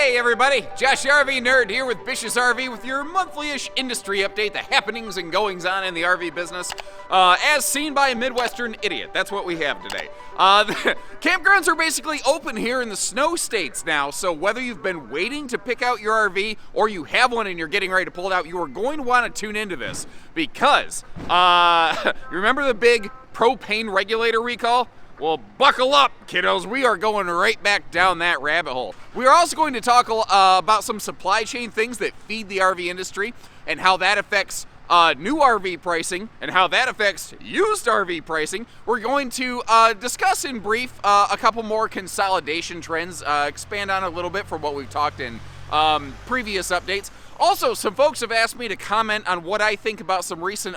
Hey everybody, Josh the RV Nerd here with Bish's RV with your monthly-ish industry update, the happenings and goings-on in the RV business, as seen by a Midwestern idiot. That's what we have today. The campgrounds are basically open here in the snow states now, so whether you've been waiting to pick out your RV or you have one and you're getting ready to pull it out, you are going to want to tune into this because, you remember the big propane regulator recall? Well, buckle up, kiddos. We are going right back down that rabbit hole. We are also going to talk about some supply chain things that feed the RV industry and how that affects new RV pricing and how that affects used RV pricing. We're going to discuss in brief a couple more consolidation trends, expand on a little bit from what we've talked in previous updates. Also, some folks have asked me to comment on what I think about some recent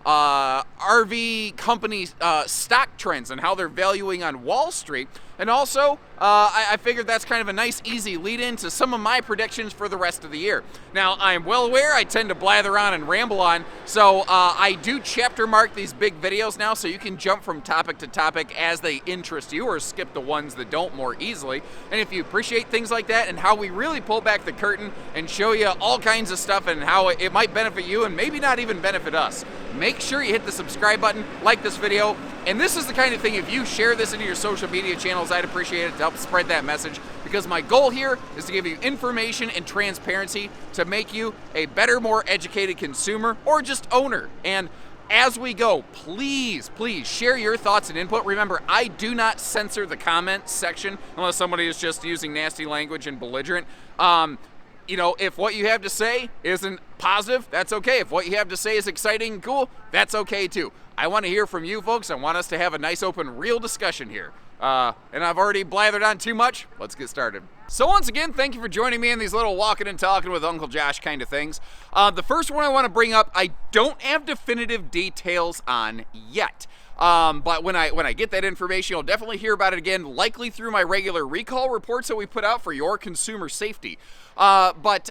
RV company stock trends and how they're valuing on Wall Street. And also, I figured that's kind of a nice, easy lead-in to some of my predictions for the rest of the year. Now, I'm well aware I tend to blather on and ramble on, so I do chapter mark these big videos now, so you can jump from topic to topic as they interest you, or skip the ones that don't more easily. And if you appreciate things like that and how we really pull back the curtain and show you all kinds of stuff and how it might benefit you and maybe not even benefit us, make sure you hit the subscribe button, like this video, and this is the kind of thing, if you share this into your social media channels, I'd appreciate it to help spread that message, because my goal here is to give you information and transparency to make you a better, more educated consumer or just owner. And as we go, please share your thoughts and input. Remember, I do not censor the comments section unless somebody is just using nasty language and belligerent. You know, if what you have to say isn't positive, that's okay. If what you have to say is exciting and cool, that's okay too. I want to hear from you folks. I want us to have a nice, open, real discussion here. And I've already blathered on too much. Let's get started. So once again, thank you for joining me in these little walking and talking with Uncle Josh kind of things. The first one I want to bring up, I don't have definitive details on yet. But when I get that information, you'll definitely hear about it again, likely through my regular recall reports that we put out for your consumer safety. But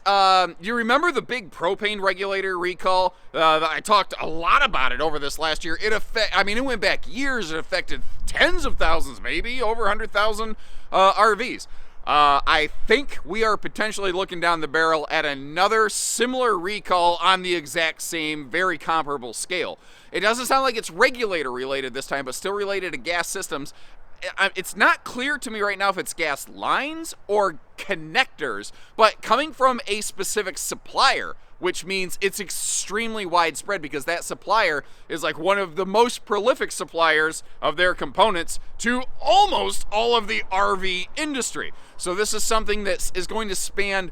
you remember the big propane regulator recall? I talked a lot about it over this last year. It went back years. It affected tens of thousands, maybe over 100,000 RVs. I think we are potentially looking down the barrel at another similar recall on the exact same, very comparable scale. It doesn't sound like it's regulator related this time, but still related to gas systems. It's not clear to me right now if it's gas lines or connectors, but coming from a specific supplier, which means it's extremely widespread because that supplier is like one of the most prolific suppliers of their components to almost all of the RV industry. So this is something that is going to span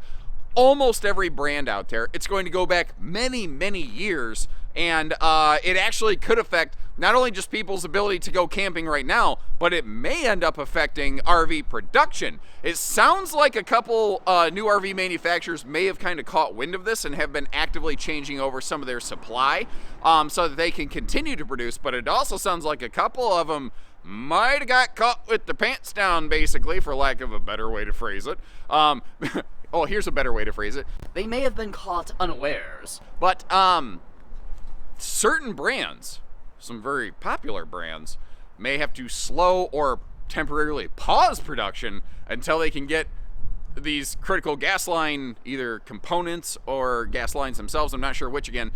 almost every brand out there. It's going to go back many, many years, and it actually could affect not only just people's ability to go camping right now, but it may end up affecting RV production. It sounds like a couple new RV manufacturers may have kind of caught wind of this and have been actively changing over some of their supply so that they can continue to produce, but it also sounds like a couple of them might have got caught with their pants down, basically, for lack of a better way to phrase it. Oh, here's a better way to phrase it. They may have been caught unawares. But certain brands, some very popular brands, may have to slow or temporarily pause production until they can get these critical gas line, either components or gas lines themselves, I'm not sure which again,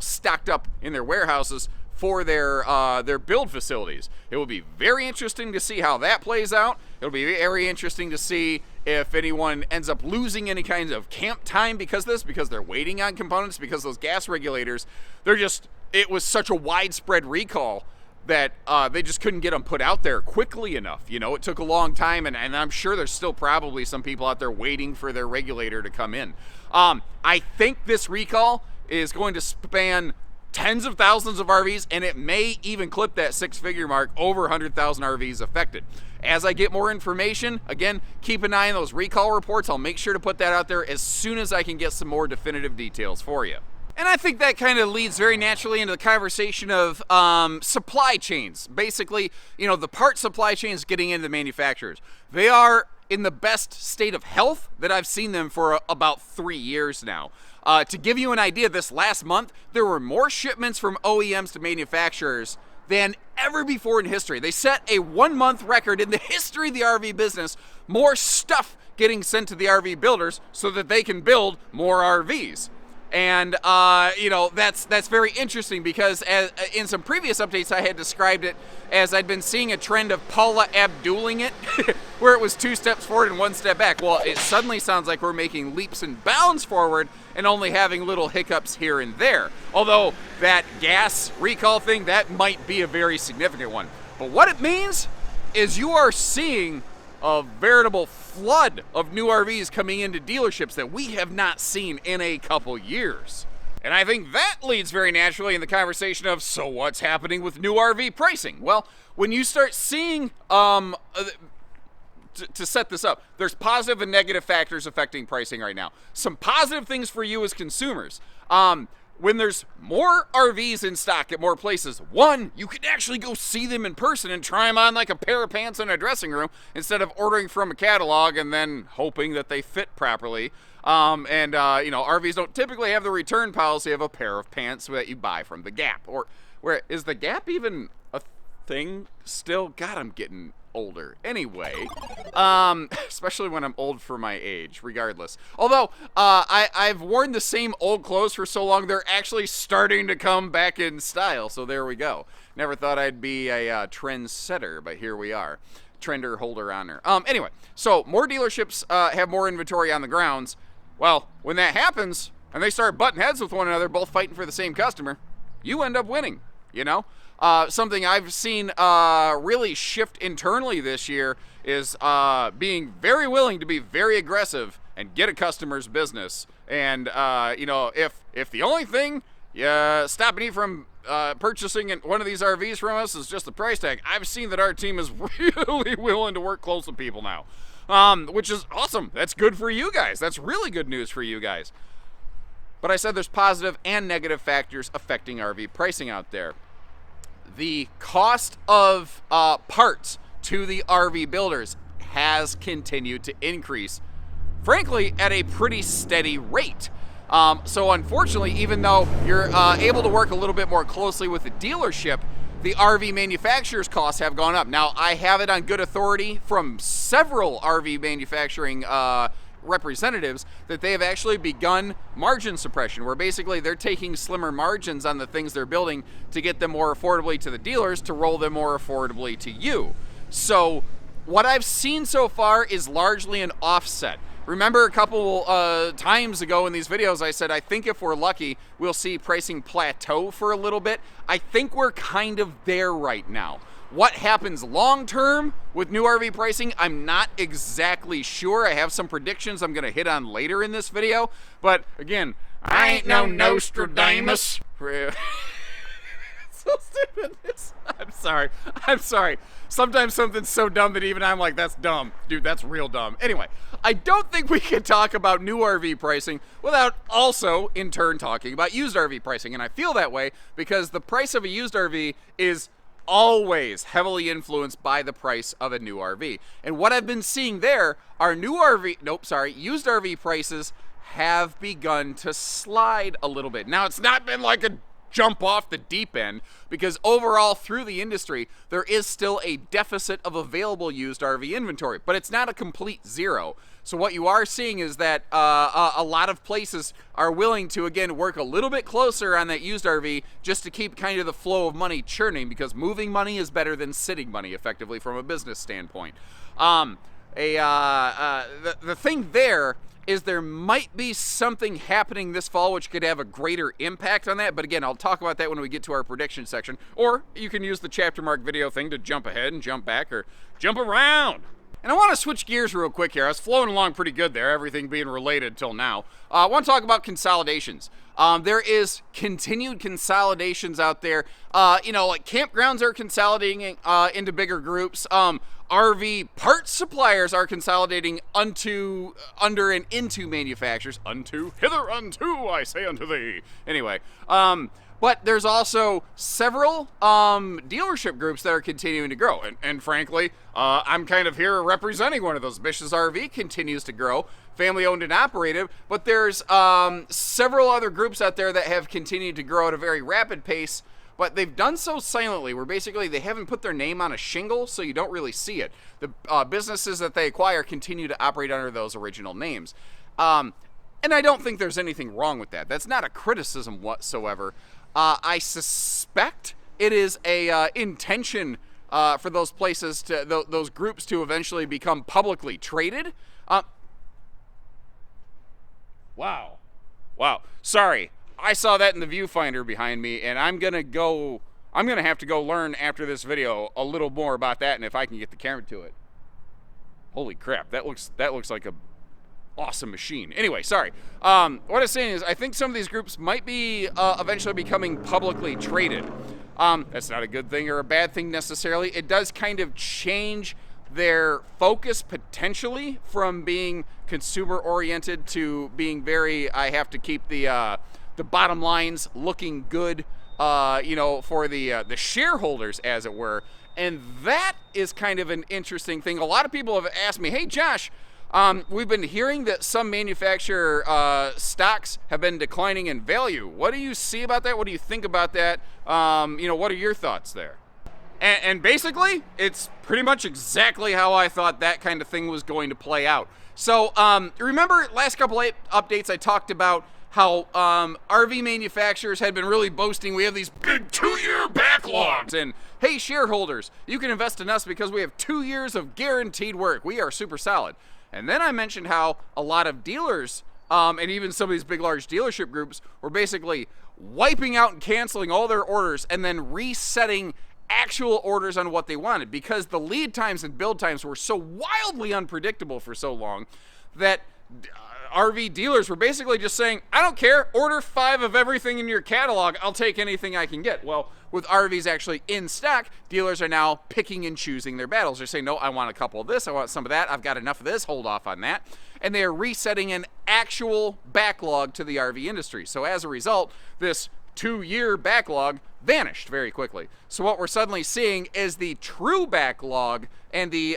stocked up in their warehouses for their build facilities. It will be very interesting to see how that plays out. It'll be very interesting to see if anyone ends up losing any kinds of camp time because of this, because they're waiting on components, because those gas regulators, it was such a widespread recall that they just couldn't get them put out there quickly enough. You know, it took a long time, and I'm sure there's still probably some people out there waiting for their regulator to come in. I think this recall is going to span tens of thousands of RVs, and it may even clip that six-figure mark, over 100,000 RVs affected. As I get more information, again, keep an eye on those recall reports. I'll make sure to put that out there as soon as I can get some more definitive details for you. And I think that kind of leads very naturally into the conversation of supply chains. Basically, the part supply chains getting into the manufacturers. They are in the best state of health that I've seen them for about 3 years now. To give you an idea, this last month, there were more shipments from OEMs to manufacturers than ever before in history. They set a 1-month record in the history of the RV business, more stuff getting sent to the RV builders so that they can build more RVs. And, that's very interesting because in some previous updates I had described it as I'd been seeing a trend of Paula Abduling it, where it was 2 steps forward and 1 step back. Well, it suddenly sounds like we're making leaps and bounds forward and only having little hiccups here and there. Although that gas recall thing, that might be a very significant one. But what it means is you are seeing a veritable flood of new RVs coming into dealerships that we have not seen in a couple years. And I think that leads very naturally in the conversation of, so what's happening with new RV pricing? Well, when you start seeing, to set this up, there's positive and negative factors affecting pricing right now. Some positive things for you as consumers. When there's more RVs in stock at more places, one, you can actually go see them in person and try them on like a pair of pants in a dressing room instead of ordering from a catalog and then hoping that they fit properly. RVs don't typically have the return policy of a pair of pants that you buy from the Gap. Or where is the Gap even a thing still? God, I'm getting older. Anyway, especially when I'm old for my age, regardless. Although, I've worn the same old clothes for so long, they're actually starting to come back in style, so there we go. Never thought I'd be a trendsetter, but here we are. Trender holder honor. Anyway, so more dealerships have more inventory on the grounds. Well, when that happens, and they start butting heads with one another, both fighting for the same customer, you end up winning, you know? Something I've seen really shift internally this year is being very willing to be very aggressive and get a customer's business. And, if the only thing stopping you from purchasing one of these RVs from us is just the price tag, I've seen that our team is really willing to work close with people now, which is awesome. That's good for you guys. That's really good news for you guys. But I said there's positive and negative factors affecting RV pricing out there. The cost of parts to the RV builders has continued to increase, frankly, at a pretty steady rate. So unfortunately, even though you're able to work a little bit more closely with the dealership, the RV manufacturer's costs have gone up. Now, I have it on good authority from several RV manufacturing representatives that they have actually begun margin suppression, where basically they're taking slimmer margins on the things they're building to get them more affordably to the dealers to roll them more affordably to you. So what I've seen so far is largely an offset. Remember a couple times ago in these videos I said I think if we're lucky we'll see pricing plateau for a little bit. I think we're kind of there right now. What happens long term with new RV pricing, I'm not exactly sure. I have some predictions I'm going to hit on later in this video. But again, I ain't no Nerdstradamus. So stupid. I'm sorry. Sometimes something's so dumb that even I'm like, that's dumb. Dude, that's real dumb. Anyway, I don't think we can talk about new RV pricing without also, in turn, talking about used RV pricing. And I feel that way because the price of a used RV is always heavily influenced by the price of a new RV. And what I've been seeing there are used RV prices have begun to slide a little bit. Now, it's not been like a jump off the deep end because overall through the industry, there is still a deficit of available used RV inventory, but it's not a complete zero. So what you are seeing is that a lot of places are willing to, again, work a little bit closer on that used RV just to keep kind of the flow of money churning, because moving money is better than sitting money effectively from a business standpoint. The thing there is there might be something happening this fall which could have a greater impact on that, but again, I'll talk about that when we get to our prediction section, or you can use the chapter mark video thing to jump ahead and jump back or jump around. And I want to switch gears real quick here. I was flowing along pretty good there, everything being related till now. I want to talk about consolidations. There is continued consolidations out there. Like campgrounds are consolidating into bigger groups. RV parts suppliers are consolidating under and into manufacturers. Hither unto, I say unto thee. Anyway, but there's also several dealership groups that are continuing to grow. And frankly, I'm kind of here representing one of those. Bish's RV continues to grow, family owned and operated, but there's several other groups out there that have continued to grow at a very rapid pace. but they've done so silently, where basically they haven't put their name on a shingle, so you don't really see it. The businesses that they acquire continue to operate under those original names. And I don't think there's anything wrong with that. That's not a criticism whatsoever. I suspect it is a intention for those places, those groups, to eventually become publicly traded. Wow. Sorry. I saw that in the viewfinder behind me, and I'm gonna have to go learn after this video a little more about that, and if I can get the camera to it. Holy crap, that looks like a awesome machine. Anyway, sorry. What I'm saying is, I think some of these groups might be eventually becoming publicly traded. That's not a good thing or a bad thing necessarily. It does kind of change their focus potentially from being consumer oriented to being very, I have to keep the bottom lines looking good, for the shareholders, as it were. And that is kind of an interesting thing. A lot of people have asked me, hey Josh, we've been hearing that some manufacturer stocks have been declining in value. What do you see about that? What do you think about that? What are your thoughts there? And basically, it's pretty much exactly how I thought that kind of thing was going to play out. So remember last couple updates I talked about how RV manufacturers had been really boasting, we have these big 2-year backlogs, and hey shareholders, you can invest in us because we have 2 years of guaranteed work. We are super solid. And then I mentioned how a lot of dealers, and even some of these big large dealership groups, were basically wiping out and canceling all their orders and then resetting actual orders on what they wanted, because the lead times and build times were so wildly unpredictable for so long that RV dealers were basically just saying, I don't care, order 5 of everything in your catalog, I'll take anything I can get. Well, with RVs actually in stock, dealers are now picking and choosing their battles. They're saying, no, I want a couple of this, I want some of that, I've got enough of this, hold off on that. And they are resetting an actual backlog to the RV industry. So as a result, this 2-year backlog vanished very quickly. So what we're suddenly seeing is the true backlog and the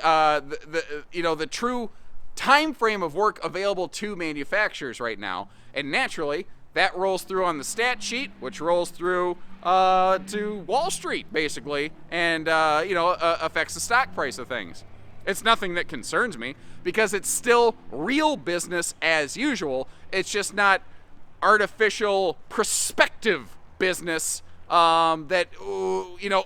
true time frame of work available to manufacturers right now. And naturally, that rolls through on the stat sheet, which rolls through to Wall Street, basically, and affects the stock price of things. It's nothing that concerns me, because it's still real business as usual. It's just not artificial prospective business that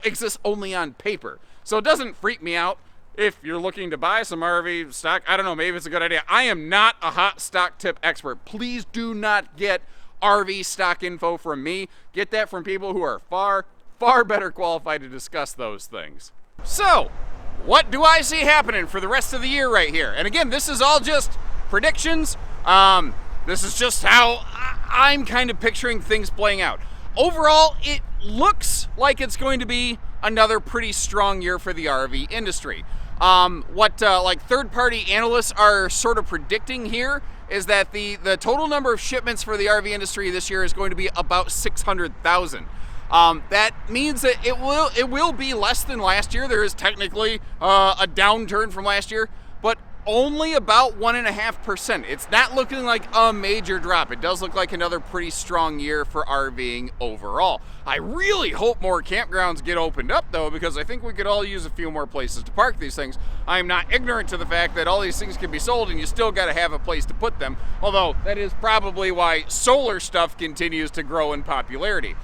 exists only on paper. So it doesn't freak me out if you're looking to buy some RV stock. I don't know, maybe it's a good idea. I am not a hot stock tip expert. Please do not get RV stock info from me. Get that from people who are far, far better qualified to discuss those things. So, what do I see happening for the rest of the year right here? And again, this is all just predictions. This is just how I'm kind of picturing things playing out. Overall, it looks like it's going to be another pretty strong year for the RV industry. What third-party analysts are sort of predicting here is that the total number of shipments for the RV industry this year is going to be about 600,000. That means that it will be less than last year. There is technically a downturn from last year, but only about 1.5%. It's not looking like a major drop. It does look like another pretty strong year for RVing overall. I really hope more campgrounds get opened up though, because I think we could all use a few more places to park these things. I'm not ignorant to the fact that all these things can be sold and you still got to have a place to put them, although that is probably why solar stuff continues to grow in popularity.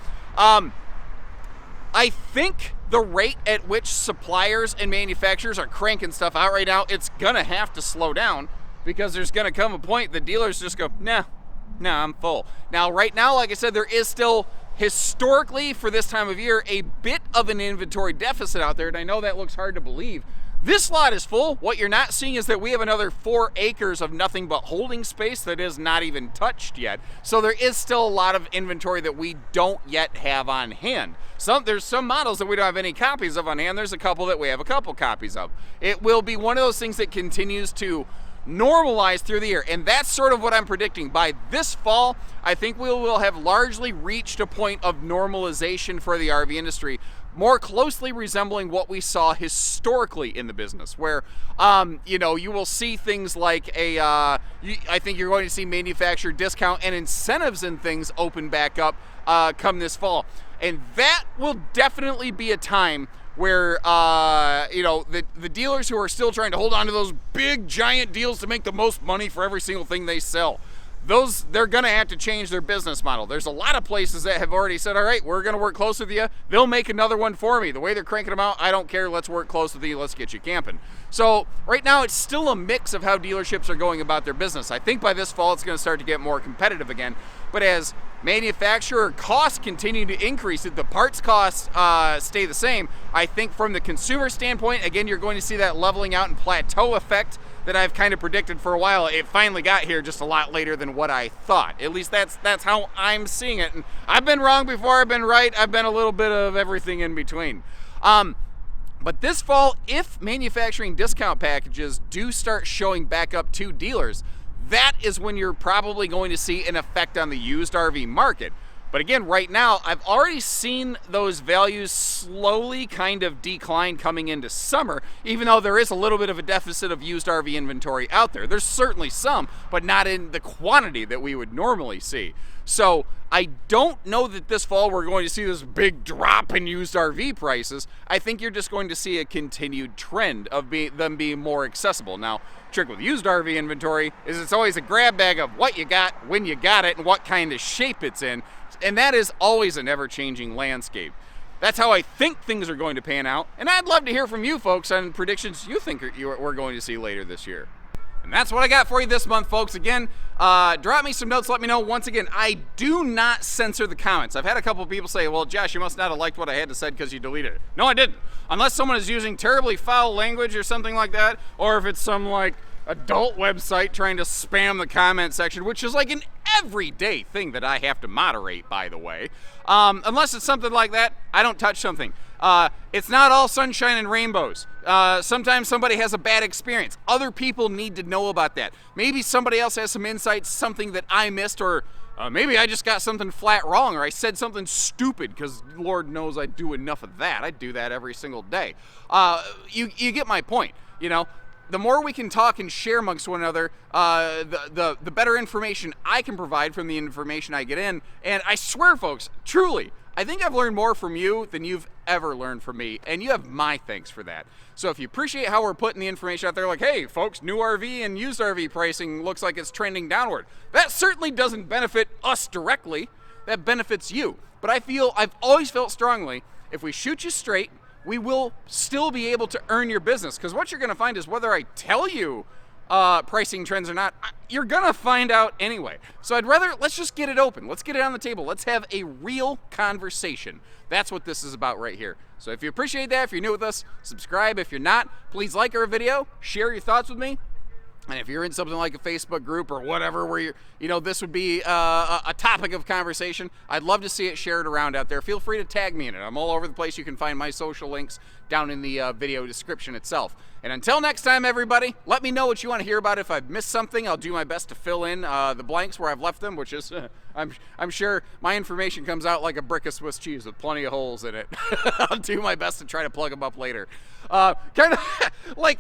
I think the rate at which suppliers and manufacturers are cranking stuff out right now, it's gonna have to slow down, because there's gonna come a point the dealers just go, nah, I'm full. Now, right now, like I said, there is still, historically, for this time of year, a bit of an inventory deficit out there, and I know that looks hard to believe. This lot is full. What you're not seeing is that we have another 4 acres of nothing but holding space that is not even touched yet. So there is still a lot of inventory that we don't yet have on hand. There's some models that we don't have any copies of on hand. There's a couple that we have a couple copies of. It will be one of those things that continues to normalize through the year, and that's sort of what I'm predicting. By this fall, I think we will have largely reached a point of normalization for the RV industry, more closely resembling what we saw historically in the business, where you will see things like I think you're going to see manufacturer discount and incentives and things open back up come this fall. And that will definitely be a time where, the dealers who are still trying to hold on to those big, giant deals to make the most money for every single thing they sell, they're going to have to change their business model. There's a lot of places that have already said, all right, we're going to work close with you. They'll make another one for me. The way they're cranking them out, I don't care. Let's work close with you. Let's get you camping. So right now, it's still a mix of how dealerships are going about their business. I think by this fall, it's going to start to get more competitive again. But as manufacturer costs continue to increase, if the parts costs stay the same, I think from the consumer standpoint, again, you're going to see that leveling out and plateau effect that I've kind of predicted for a while. It finally got here just a lot later than what I thought. At least that's how I'm seeing it. And I've been wrong before, I've been right, I've been a little bit of everything in between. But this fall, if manufacturing discount packages do start showing back up to dealers, that is when you're probably going to see an effect on the used RV market. But again, right now, I've already seen those values slowly kind of decline coming into summer, even though there is a little bit of a deficit of used RV inventory out there. There's certainly some, but not in the quantity that we would normally see. So I don't know that this fall we're going to see this big drop in used RV prices. I think you're just going to see a continued trend of them being more accessible. Now, trick with used RV inventory is it's always a grab bag of what you got, when you got it, and what kind of shape it's in. And that is always an ever-changing landscape. That's how I think things are going to pan out. And I'd love to hear from you folks on predictions you think we're going to see later this year. And that's what I got for you this month, folks. Again, drop me some notes. Let me know. Once again, I do not censor the comments. I've had a couple of people say, well, Josh, you must not have liked what I had to say because you deleted it. No, I didn't. Unless someone is using terribly foul language or something like that, or if it's some, adult website trying to spam the comment section, which is like an everyday thing that I have to moderate, by the way. Unless it's something like that, I don't touch something. It's not all sunshine and rainbows. Sometimes somebody has a bad experience. Other people need to know about that. Maybe somebody else has some insights, something that I missed, or maybe I just got something flat wrong, or I said something stupid, because Lord knows I do enough of that. I do that every single day. You get my point, The more we can talk and share amongst one another, the better information I can provide from the information I get in. And I swear, folks, truly, I think I've learned more from you than you've ever learned from me, and you have my thanks for that. So if you appreciate how we're putting the information out there, like, hey, folks, new RV and used RV pricing looks like it's trending downward, that certainly doesn't benefit us directly. That benefits you. But I've always felt strongly, if we shoot you straight, we will still be able to earn your business. Because what you're going to find is whether I tell you pricing trends or not, you're going to find out anyway. So let's just get it open. Let's get it on the table. Let's have a real conversation. That's what this is about right here. So if you appreciate that, if you're new with us, subscribe. If you're not, please like our video, share your thoughts with me. And if you're in something like a Facebook group or whatever where this would be a topic of conversation, I'd love to see it shared around out there. Feel free to tag me in it. I'm all over the place. You can find my social links down in the video description itself. And until next time, everybody, let me know what you want to hear about. If I've missed something, I'll do my best to fill in the blanks where I've left them, which is, I'm sure my information comes out like a brick of Swiss cheese with plenty of holes in it. I'll do my best to try to plug them up later. Kind of like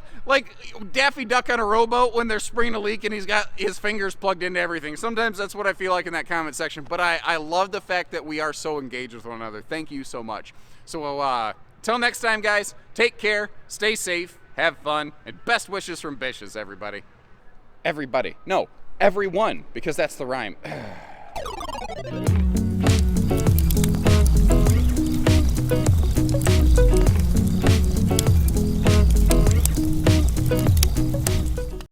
Daffy Duck on a rowboat when they're spraying a leak and he's got his fingers plugged into everything. Sometimes that's what I feel like in that comment section, but I love the fact that we are so engaged with one another. Thank you so much. So till next time, guys, take care, stay safe, have fun, and best wishes from Bishes, everybody. Everybody. No, everyone, because that's the rhyme.